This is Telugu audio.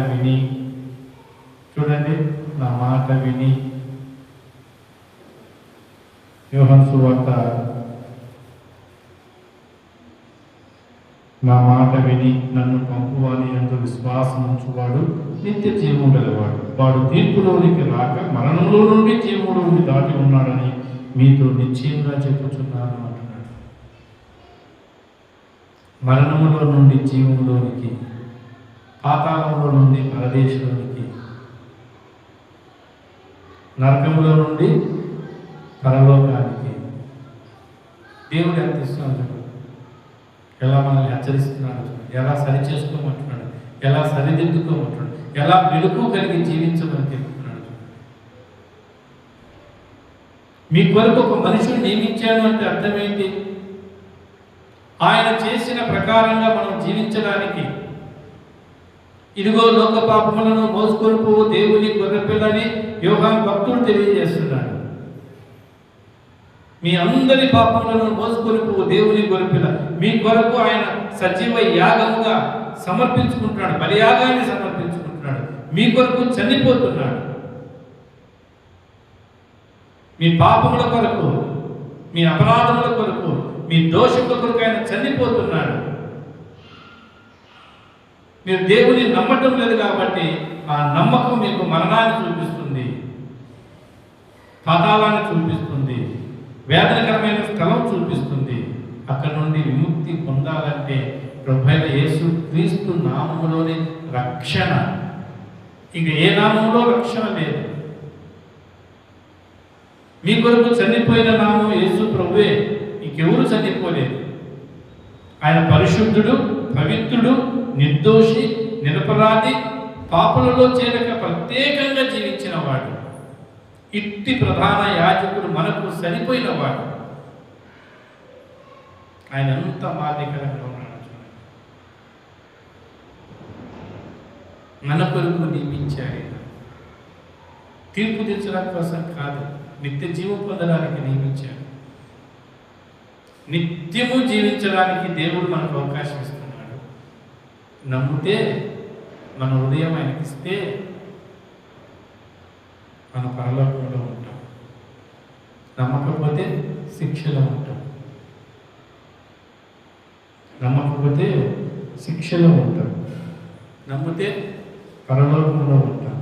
విని చూడండి, నా మాట విని యోహాను సువార్త నా మాట విని నన్ను పంపువాని యందు విశ్వాసం ఉంచువాడు నిత్య జీవం గలవాడు, వాడు తీర్పులోనికి రాక మరణంలో నుండి జీవంలోని దాటి ఉన్నాడని మీతో నిశ్చయంగా చెప్పుచున్నాను అంటున్నాడు. మరణములో నుండి జీవంలోనికి, పాతాళంలో నుండి పరదేశంలోనికి, నరకములో నుండి పరలోకానికి దేవుడు ఎంత ఇస్తున్నాడు, ఎలా మనల్ని హెచ్చరిస్తున్నాడు, ఎలా సరి చేసుకోమంటున్నాడు, ఎలా సరిదిద్దుకోమంటున్నాడు, ఎలా మెలుపు కలిగి జీవించమని చెప్తున్నాడు. మీ కొరకు ఒక మనిషిని నియమించాను అంటే అర్థం ఏంటి? ఆయన చేసిన ప్రకారంగా మనం జీవించడానికి. ఇదిగో లోక పాపములను మోసుకొని పోవు దేవుని గొర్రెపిల్లని యోహాను భక్తుడు తెలియజేస్తున్నాడు. మీ అందరి పాపములను మోసుకొని పోవు దేవుని గొర్రెపిల్ల మీ కొరకు ఆయన సజీవ యాగముగా సమర్పించుకుంటున్నాడు, బలియాగాన్ని సమర్పించుకుంటున్నాడు, మీ కొరకు చనిపోతున్నాడు. మీ పాపముల కొరకు, మీ అపరాధముల కొరకు, మీ దోషముల కొరకు ఆయన చనిపోతున్నాడు. మీరు దేవుని నమ్మటం లేదు కాబట్టి ఆ నమ్మకం మీకు మరణాన్ని చూపిస్తుంది, పాతాళాన్ని చూపిస్తుంది, వేదనకరమైన స్థలం చూపిస్తుంది. అక్కడ నుండి విముక్తి పొందాలంటే ప్రభువైన యేసు క్రీస్తు నామములోని రక్షణ, ఇక ఏ నామంలో రక్షణ లేదు. మీ కొరకు చనిపోయిన నామం యేసు ప్రభువే, ఇంకెవరు చనిపోలేదు. ఆయన పరిశుద్ధుడు, పవిత్రుడు, నిర్దోషి, నిరపరాధి, పాపులలో చేరక ప్రత్యేకంగా జీవించిన వాడు. ఇట్టి ప్రధాన యాజకుడు మనకు సరిపోయిన వాడు. ఆయన అంత మాదికరంగా ఉన్నాడు. మన కొరకు నియమించాడు. తీర్పు తీర్చడం కోసం కాదు, నిత్య జీవం పొందడానికి నియమించాడు. నిత్యము జీవించడానికి దేవుడు మనకు అవకాశం ఇస్తున్నాడు. నమ్మితే, మన హృదయం ఆయనకిస్తే మన పరలోకంలో ఉంటాం. నమ్మకపోతే శిక్షలో ఉంటాం. నమ్మకపోతే శిక్షలో ఉంటాం. నమ్మితే పరలోకంలో ఉంటాం.